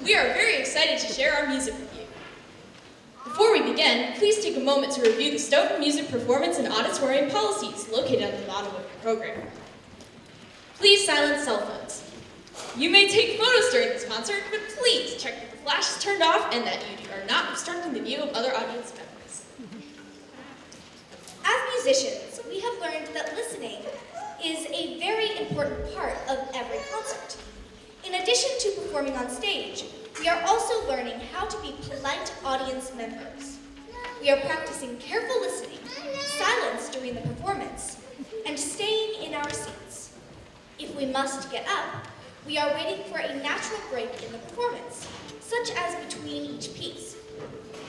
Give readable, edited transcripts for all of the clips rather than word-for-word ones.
We are very excited to share our music with you. Before we begin, please take a moment to review the Stoughton music performance and auditorium policies located at the bottom of your program. Please silence cell phones. You may take photos during this concert, but please check that the flash is turned off and that you are not obstructing the view of other audience members. As musicians, we have learned that listening is a very important part of every concert. In addition to performing on stage, we are also learning how to be polite audience members. We are practicing careful listening, silence during the performance, and staying in our seats. If we must get up, we are waiting for a natural break in the performance, such as between each piece.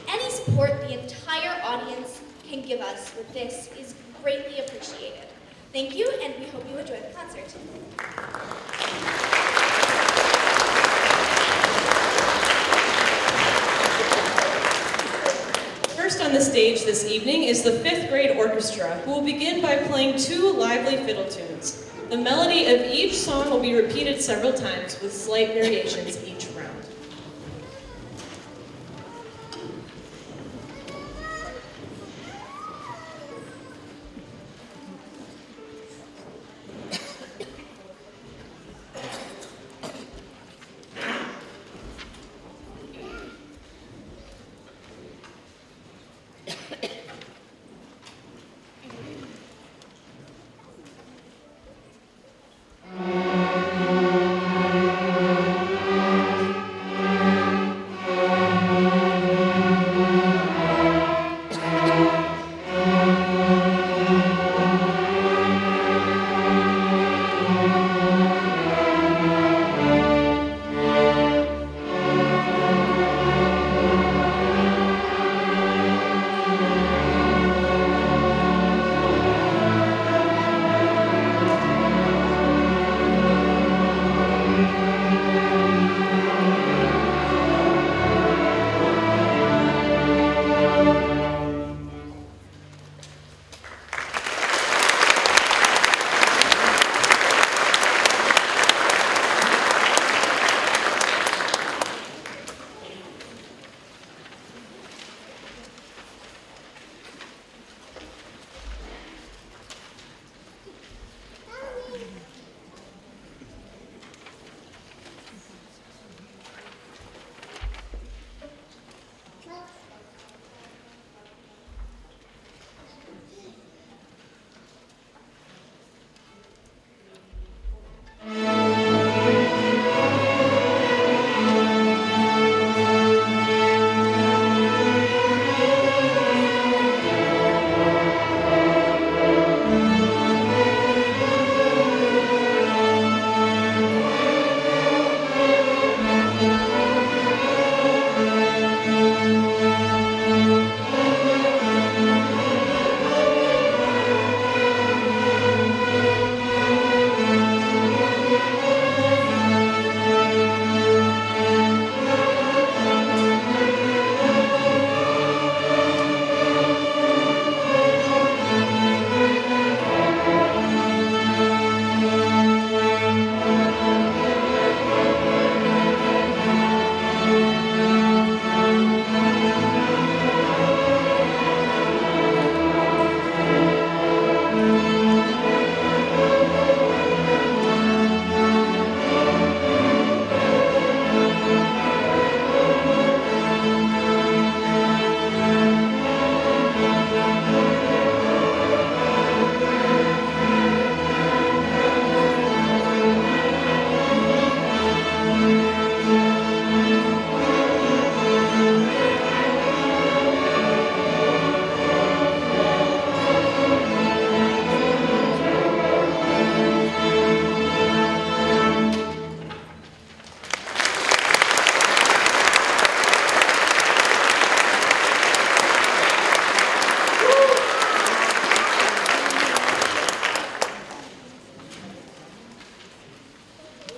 Any support the entire audience can give us with this is greatly appreciated. Thank you, and we hope you enjoy the concert. First on the stage this evening is the 5th Grade Orchestra, who will begin by playing 2 lively fiddle tunes. The melody of each song will be repeated several times with slight variations each round.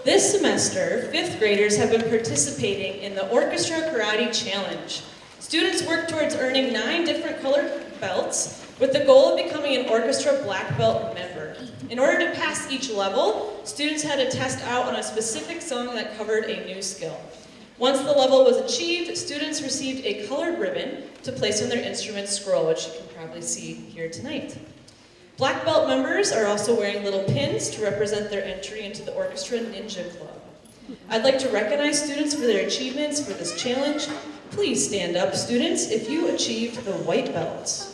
This semester, 5th graders have been participating in the Orchestra Karate Challenge. Students work towards earning 9 different colored belts with the goal of becoming an orchestra black belt member. In order to pass each level, students had to test out on a specific song that covered a new skill. Once the level was achieved, students received a colored ribbon to place on their instrument scroll, which you can probably see here tonight. Black belt members are also wearing little pins to represent their entry into the Orchestra Ninja Club. I'd like to recognize students for their achievements for this challenge. Please stand up, students, if you achieved the white belt.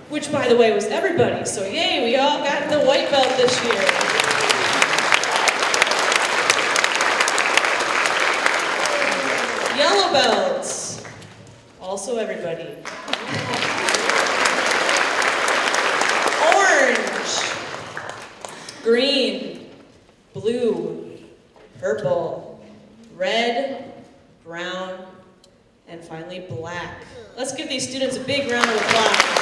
Which, by the way, was everybody, so yay, we all got the white belt this year. Yellow belts, also everybody. Orange, green, blue, purple, red, brown, and finally black. Let's give these students a big round of applause.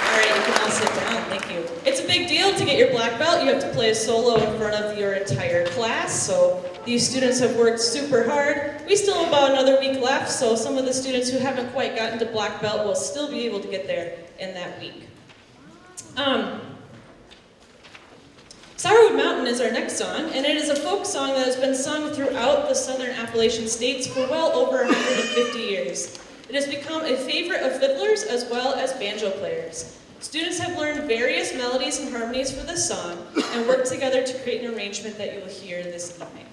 All right, you can all sit down, thank you. It's a big deal to get your black belt. You have to play a solo in front of your entire class, so these students have worked super hard. We still have about another week left, so some of the students who haven't quite gotten to black belt will still be able to get there in that week. Sourwood Mountain is our next song, and it is a folk song that has been sung throughout the southern Appalachian states for well over 150 years. It has become a favorite of fiddlers as well as banjo players. Students have learned various melodies and harmonies for this song and worked together to create an arrangement that you will hear this evening.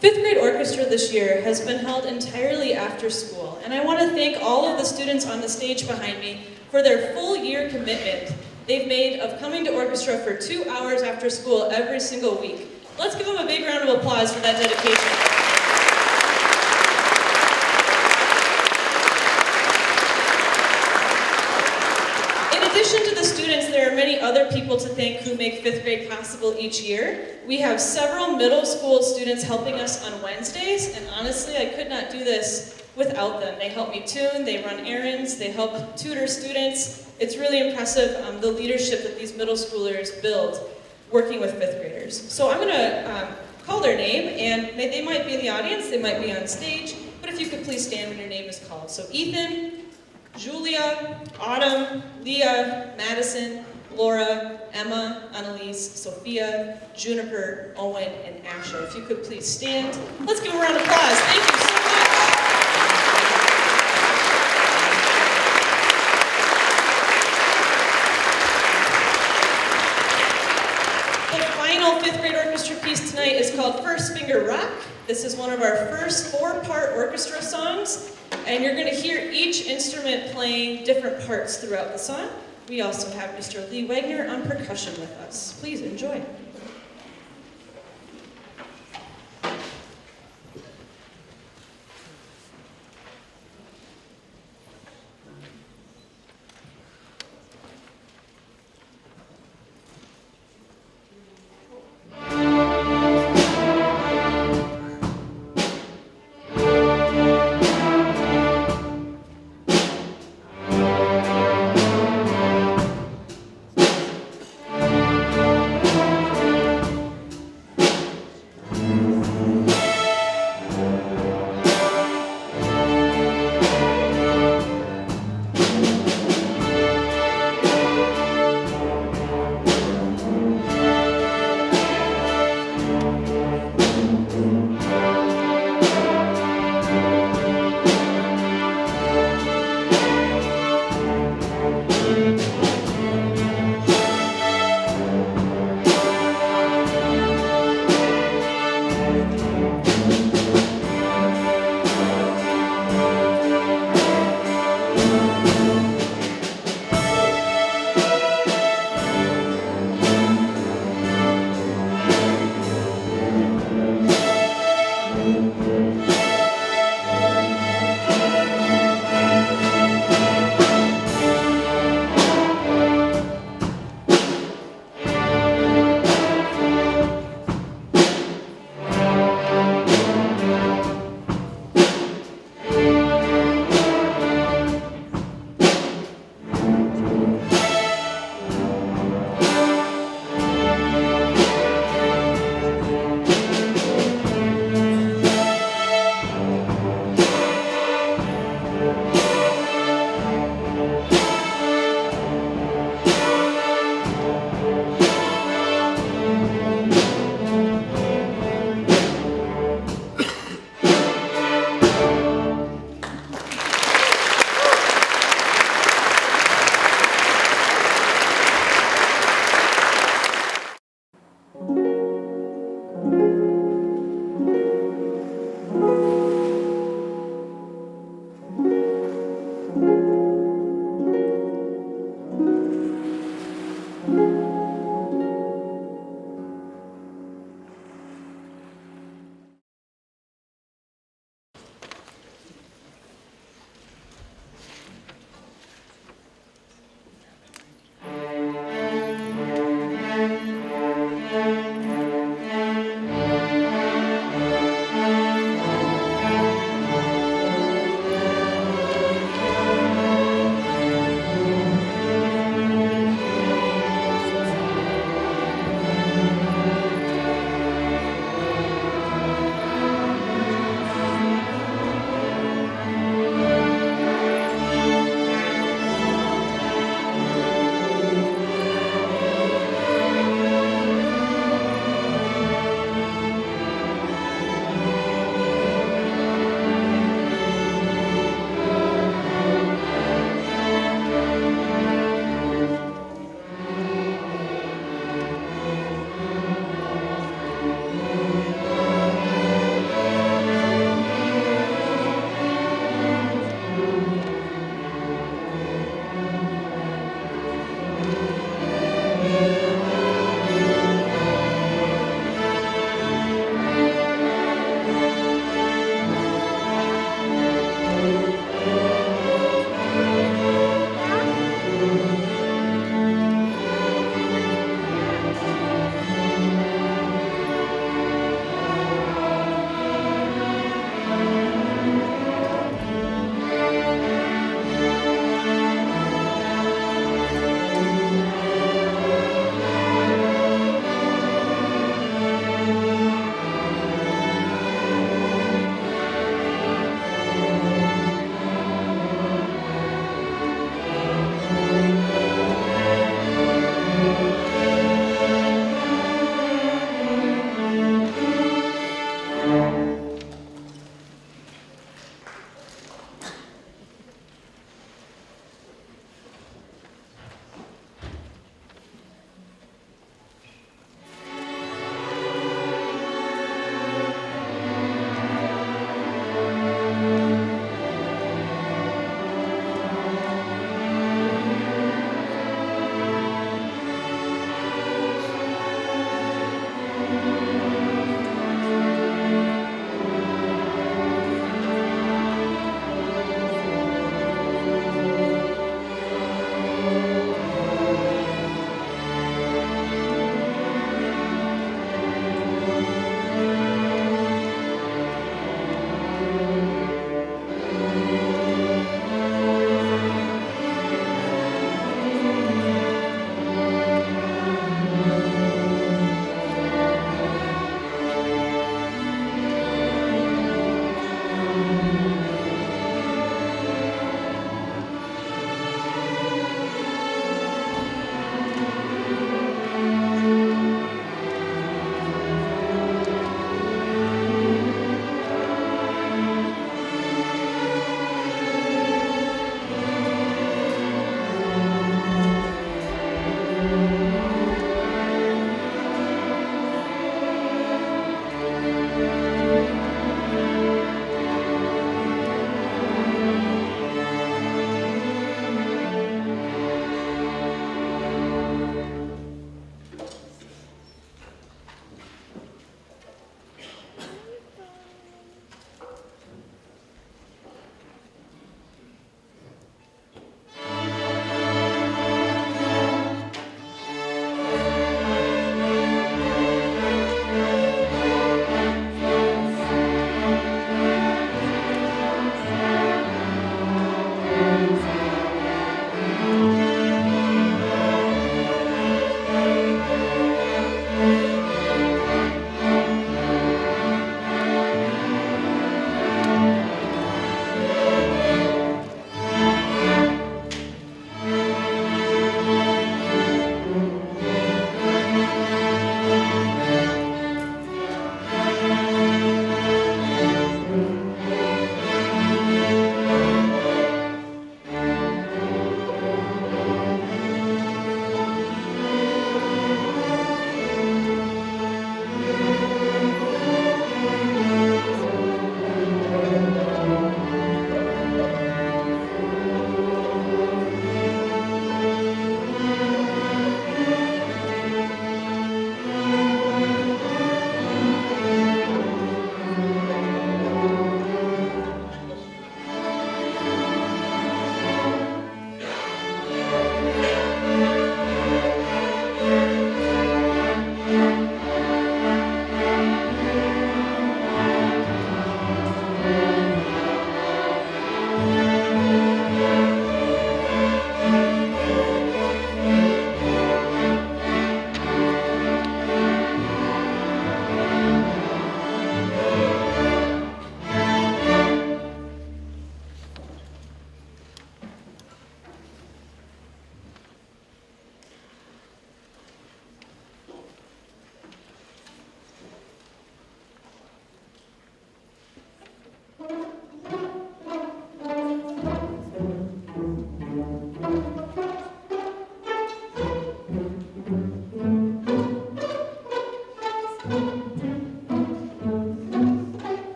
Fifth Grade Orchestra this year has been held entirely after school, and I want to thank all of the students on the stage behind me for their full year commitment they've made of coming to orchestra for 2 hours after school every single week. Let's give them a big round of applause for that dedication. In addition to the students, there are many other people to thank who make fifth grade possible each year. We have several middle school students helping us on Wednesdays, and honestly, I could not do this without them. They help me tune, they run errands, they help tutor students. It's really impressive the leadership that these middle schoolers build working with fifth graders. So I'm going to call their name, and they might be in the audience, they might be on stage, but if you could please stand when your name is called. So Ethan, Julia, Autumn, Leah, Madison, Laura, Emma, Annalise, Sophia, Juniper, Owen, and Asha. If you could please stand. Let's give a round of applause. Thank you so much. The final fifth grade orchestra piece tonight is called First Finger Rock. This is one of our first 4-part orchestra songs, and you're going to hear each instrument playing different parts throughout the song. We also have Mr. Lee Wagner on percussion with us. Please enjoy.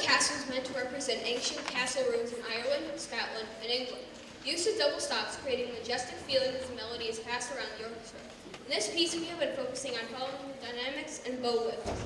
Castle is meant to represent ancient castle ruins in Ireland, Scotland, and England. Use of double stops, creating a majestic feeling as the melody is passed around the orchestra. In this piece, we have been focusing on following the dynamics and bow lifts.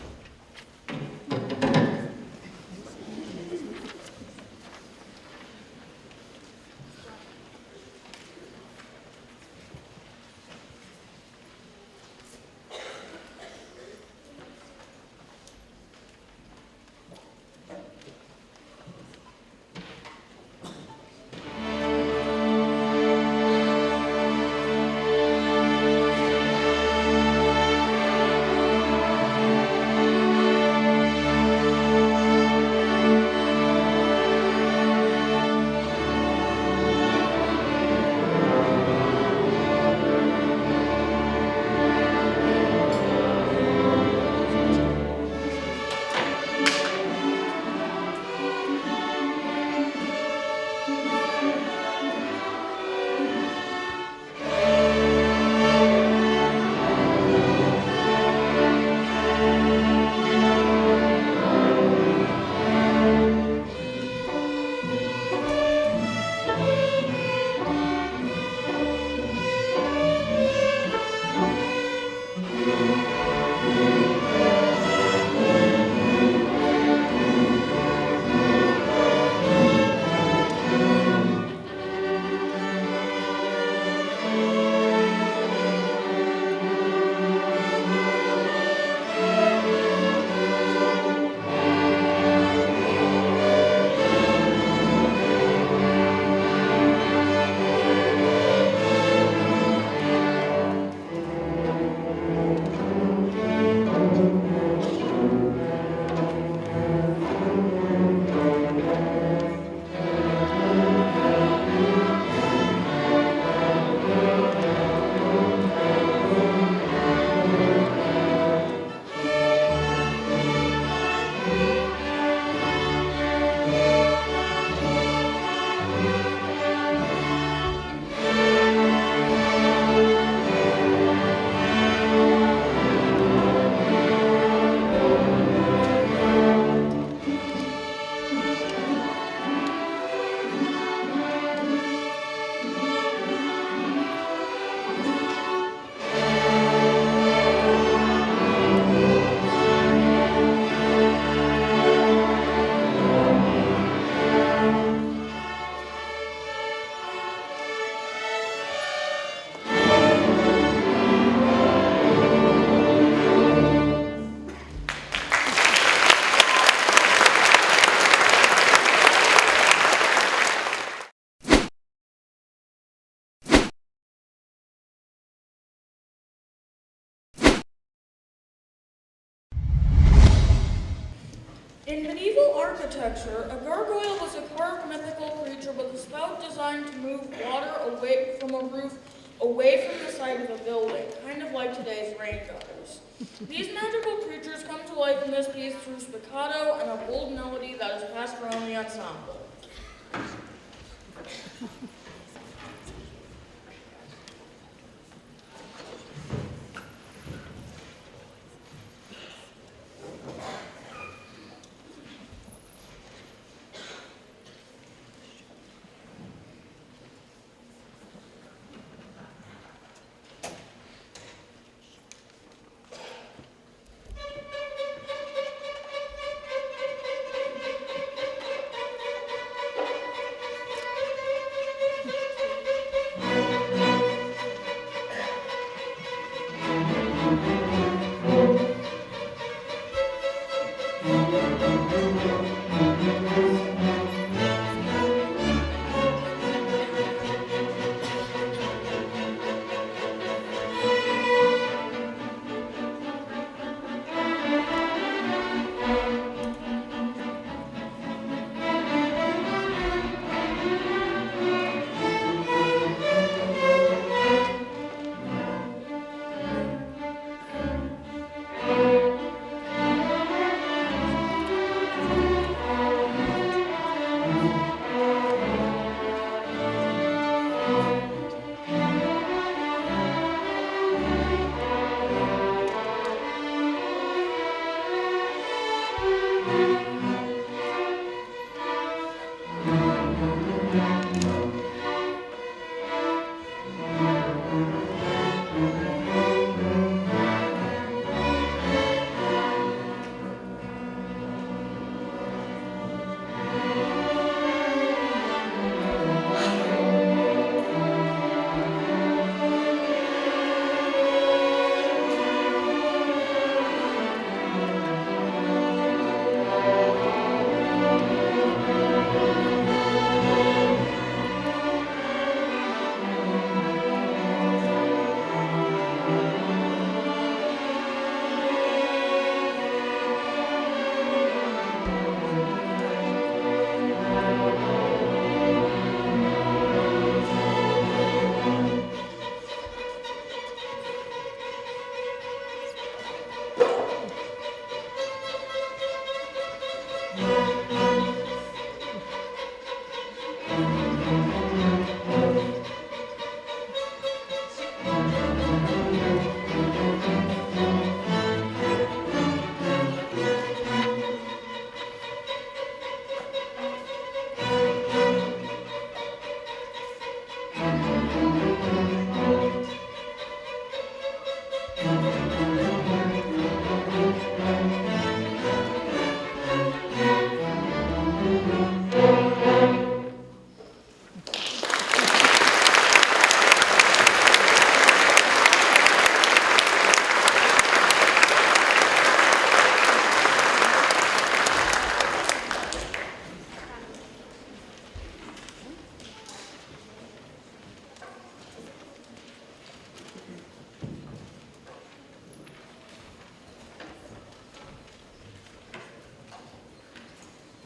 In medieval architecture, a gargoyle was a carved mythical creature with a spout designed to move water away from a roof, away from the side of a building, kind of like today's rain gutters. These magical creatures come to life in this piece through spiccato and a bold melody that is passed around the ensemble.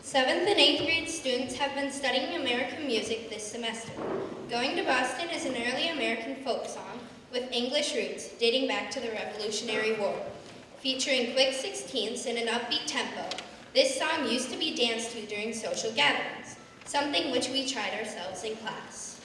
Seventh and eighth grade students have been studying American music this semester. Going to Boston is an early American folk song with English roots dating back to the Revolutionary War. Featuring quick sixteenths and an upbeat tempo, this song used to be danced to during social gatherings, something which we tried ourselves in class.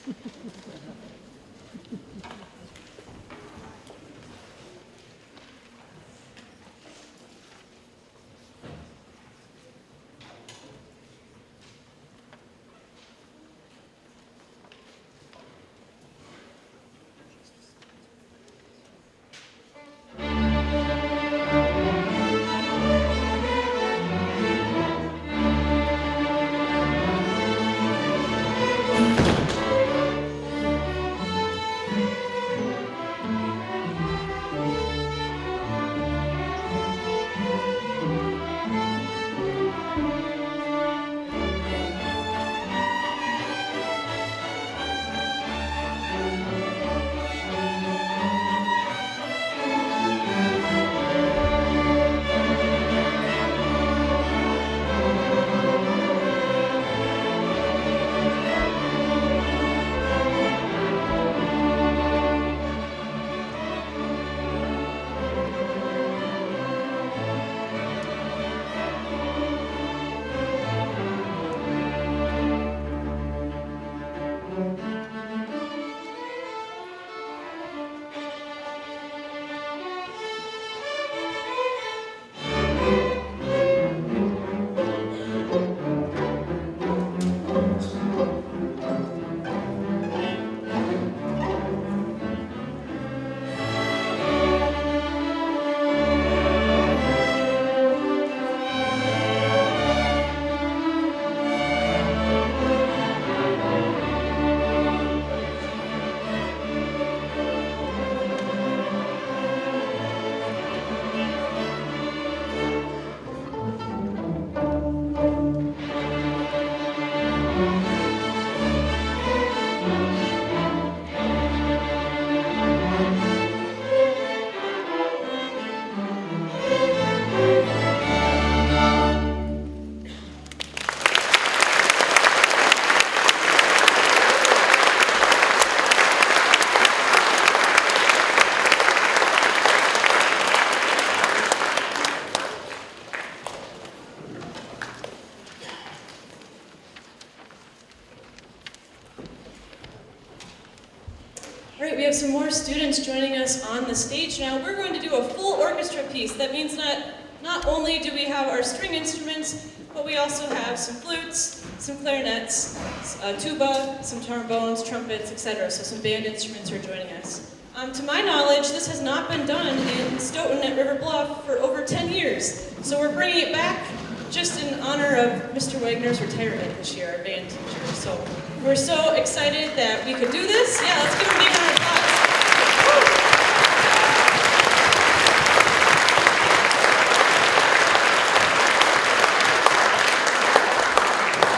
All right, we have some more students joining us on the stage now. We're going to do a full orchestra piece. That means not only do we have our string instruments, but we also have some flutes, some clarinets, a tuba, some trombones, trumpets, etc. So some band instruments are joining us. To my knowledge, this has not been done in Stoughton at River Bluff for over 10 years. So we're bringing it back just in honor of Mr. Wagner's retirement this year, our band teacher. So we're so excited that we could do this. Yeah, let's give him a big round of applause.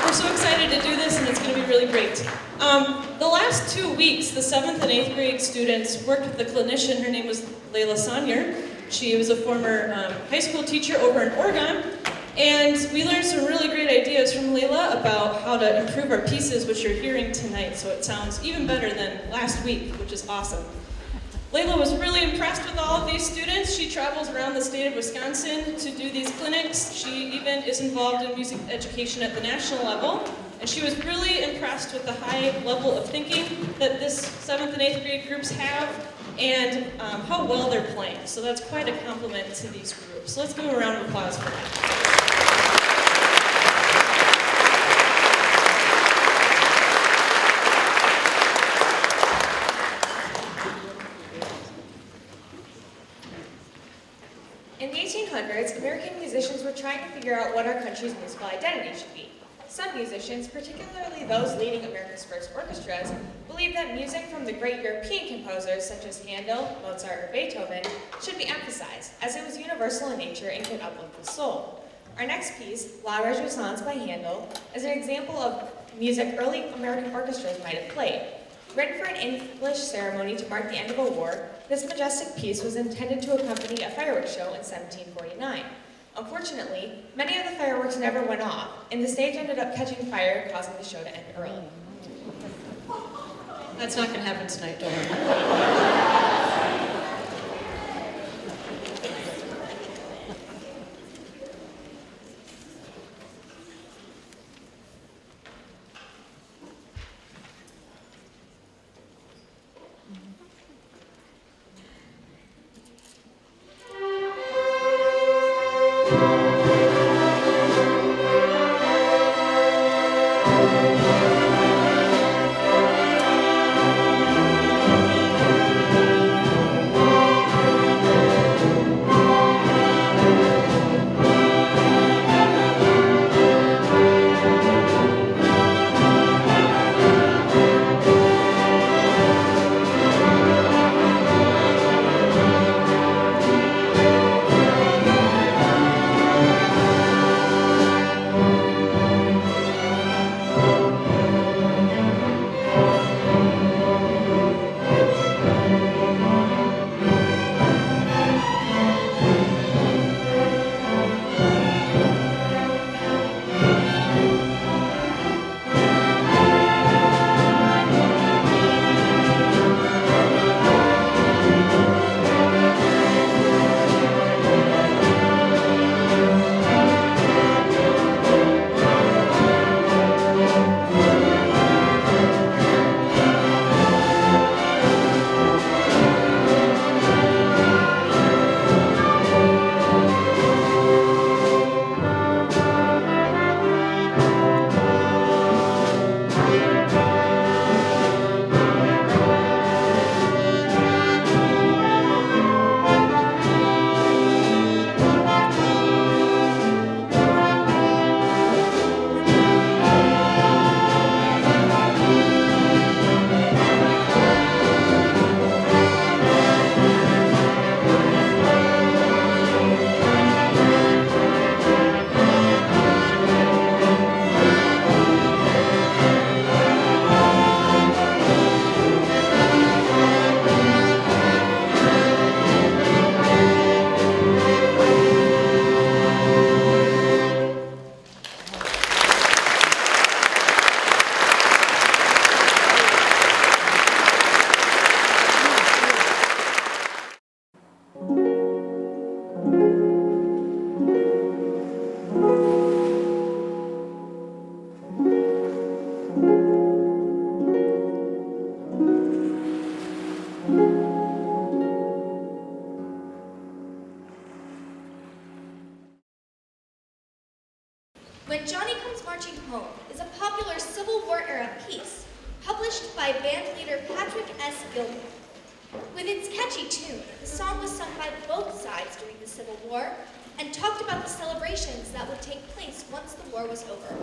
We're so excited to do this, and it's going to be really great. The last 2 weeks, the 7th and 8th grade students worked with the clinician. Her name was Layla Sonier. She was a former high school teacher over in Oregon. And we learned some really great ideas from Layla about how to improve our pieces, which you're hearing tonight, so it sounds even better than last week, which is awesome. Layla was really impressed with all of these students. She travels around the state of Wisconsin to do these clinics. She even is involved in music education at the national level. And she was really impressed with the high level of thinking that this 7th and 8th grade groups have and how well they're playing. So that's quite a compliment to these groups. So let's give them a round of applause for that. In the 1800s, American musicians were trying to figure out what our country's musical identity should be. Some musicians, particularly those leading America's first orchestras, believed that music from the great European composers such as Handel, Mozart, or Beethoven should be emphasized, as it was universal in nature and could uplift the soul. Our next piece, La Rejoissance by Handel, is an example of music early American orchestras might have played. Written for an English ceremony to mark the end of a war, this majestic piece was intended to accompany a fireworks show in 1749. Unfortunately, many of the fireworks never went off, and the stage ended up catching fire, causing the show to end early. That's not going to happen tonight, don't worry. Patrick S. Gilmore. With its catchy tune, the song was sung by both sides during the Civil War and talked about the celebrations that would take place once the war was over.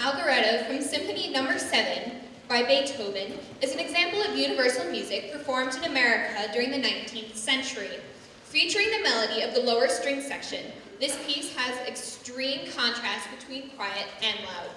Allegretto from Symphony No. 7 by Beethoven is an example of universal music performed in America during the 19th century. Featuring the melody of the lower string section, this piece has extreme contrast between quiet and loud.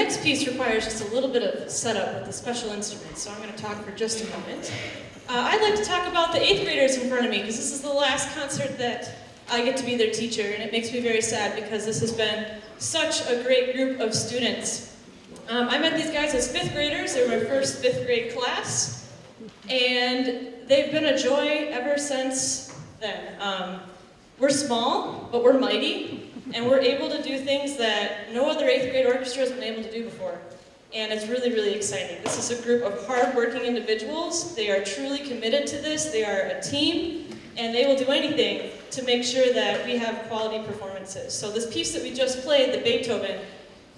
next piece requires just a little bit of setup with the special instruments, so I'm going to talk for just a moment. I'd like to talk about the 8th graders in front of me, because this is the last concert that I get to be their teacher, and it makes me very sad because this has been such a great group of students. I met these guys as 5th graders. They were my first 5th grade class, and they've been a joy ever since then. We're small, but we're mighty, and we're able to do things that no other 8th grade orchestra has been able to do before. And it's really, really exciting. This is a group of hard-working individuals. They are truly committed to this. They are a team, and they will do anything to make sure that we have quality performances. So this piece that we just played, the Beethoven,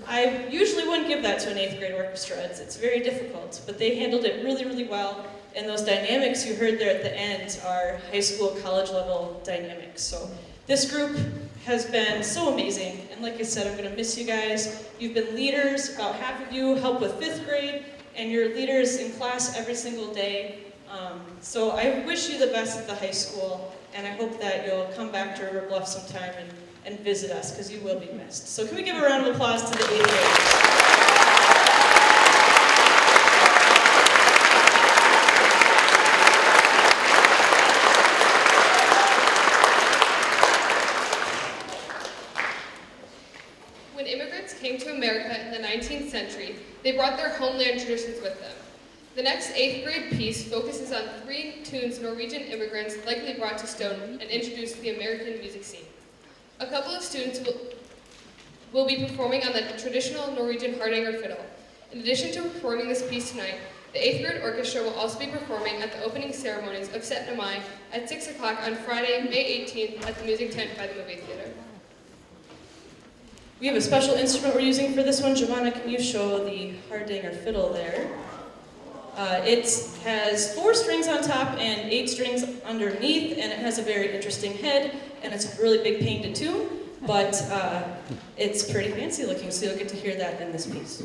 I usually wouldn't give that to an 8th grade orchestra. It's very difficult, but they handled it really, really well. And those dynamics you heard there at the end are high school, college level dynamics. So this group has been so amazing. And like I said, I'm going to miss you guys. You've been leaders. About half of you help with 5th grade, and you're leaders in class every single day. So I wish you the best at the high school, and I hope that you'll come back to River Bluff sometime and visit us, because you will be missed. So can we give a round of applause to the 8th graders? When immigrants came to America in the 19th century, they brought their homeland traditions with them. The next 8th grade piece focuses on 3 tunes Norwegian immigrants likely brought to Stoughton and introduced to the American music scene. A couple of students will be performing on the traditional Norwegian hardanger fiddle. In addition to performing this piece tonight, the 8th grade orchestra will also be performing at the opening ceremonies of Set Namai at 6 o'clock on Friday, May 18th at the music tent by the movie theater. We have a special instrument we're using for this one. Giovanna, can you show the hardanger fiddle there? It has 4 strings on top and 8 strings underneath, and it has a very interesting head, and it's a really big pain to tune, but it's pretty fancy looking, so you'll get to hear that in this piece.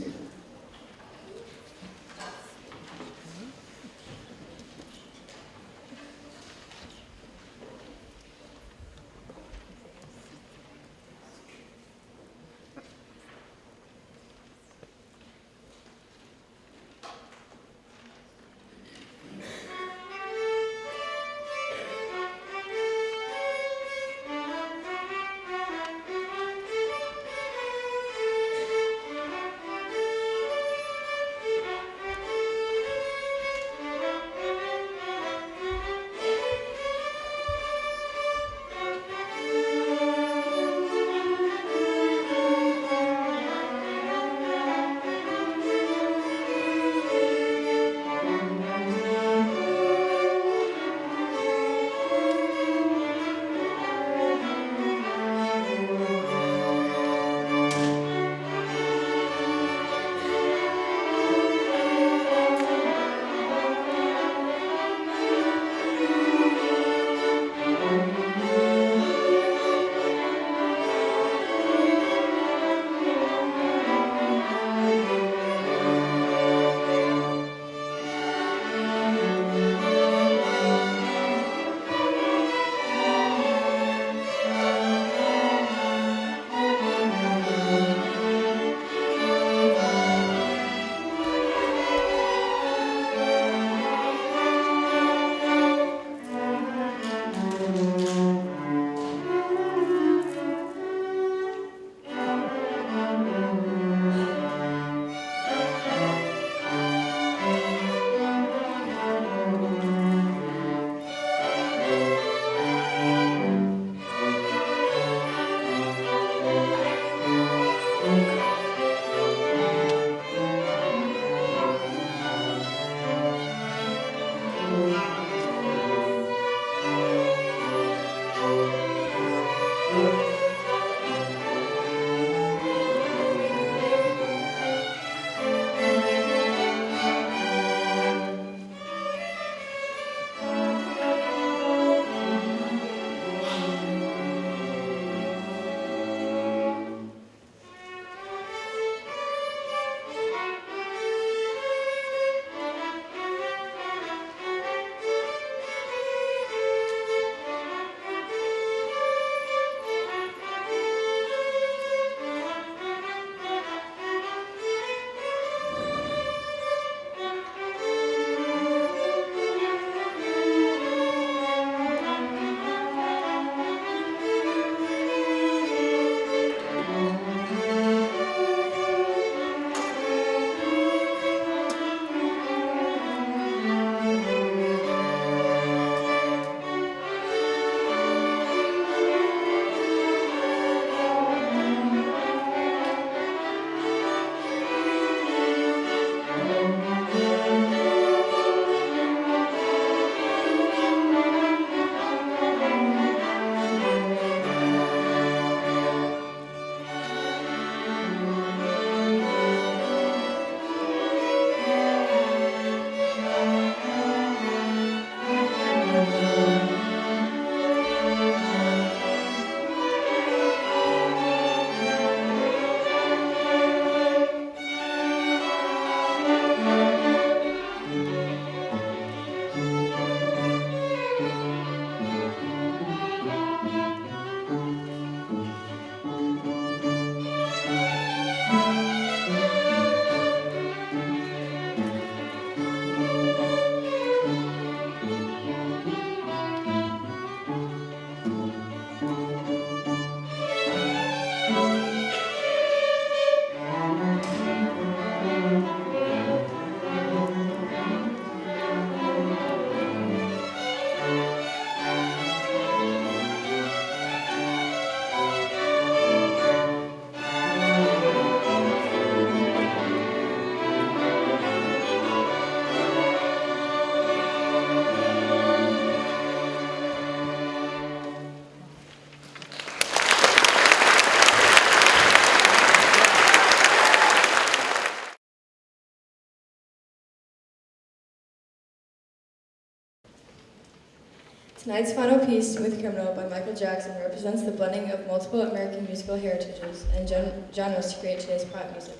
Tonight's final piece, Smooth Criminal by Michael Jackson, represents the blending of multiple American musical heritages and genres to create today's pop music.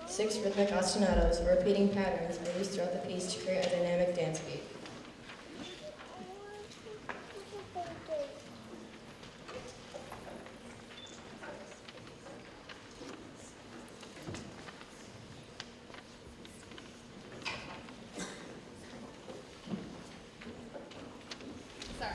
6 rhythmic ostinatos, or repeating patterns, are used throughout the piece to create a dynamic dance beat. Sorry.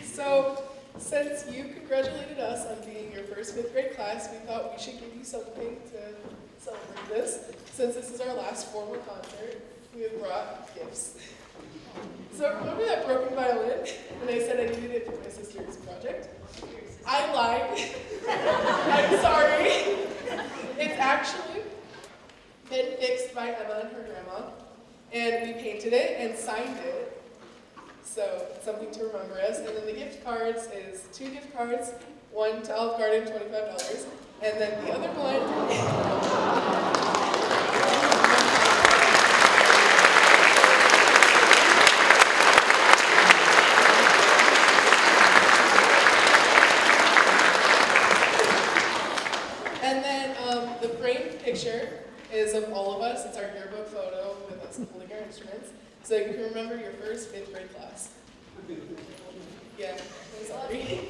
So, since you congratulated us on being your first 5th grade class, we thought we should give you something to celebrate this. Since this is our last formal concert, we have brought gifts. So remember that broken violin? And I said I needed it for my sister's project? I lied. I'm sorry. It's actually been fixed by Emma and her grandma, and we painted it and signed it. So it's something to remember us. And then the gift cards is 2 gift cards, one to Olive Garden, $25, and then the other one. And then the framed picture is of all of us. It's our yearbook photo with us holding our instruments. So you can remember your first 5th grade class. Yeah, I'm sorry.